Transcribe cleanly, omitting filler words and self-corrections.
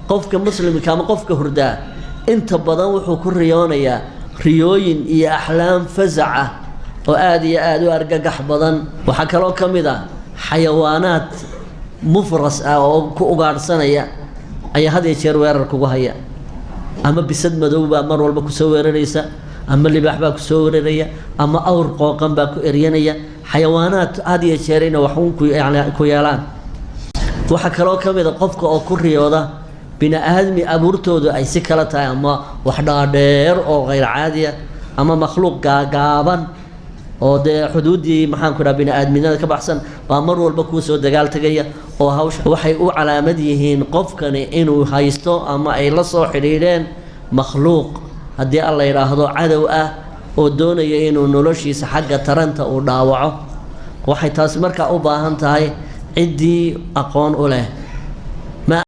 qofka muslimka ama qofka hurdaa inta badan wuxuu ku riyoonayaa riyooyin iyo axlaam fazaca oo aad iyo aad u argagax badan waxa kaloo kamid ah xayawaanaad mufras ah oo ku ugaarsanaya ay had iyo jeer weerar kugu haya ama bisad madow baa mar walba ku soo weeraraysa ama libaax baa ku soo weeraraya ama awr qooqan baa ku eryanaya xayawaanaad had iyo jeer in wax ku yeelaan waxa kaloo kamid ah qofka oo ku riyooda bini aadmi abuurtoodu ay si kala tahay ama wax dhaadheer oo غير caadi ah ama makhluuq gaaban oo de xuduudii maxaan ku dhahay bini aadminada ka baxsan baa mar walba ku soo dagaal tagaya oo hawsha waxay u calaamad yihiin qofkani inuu haysto ama ay la soo xiriireen makhluuq haddii alla yiraahdo cadow ah oo doonaya inuu noloshiisa xagga taranta u dhaawaco waxay taas markaa u baahan tahay cidii aqoon u leh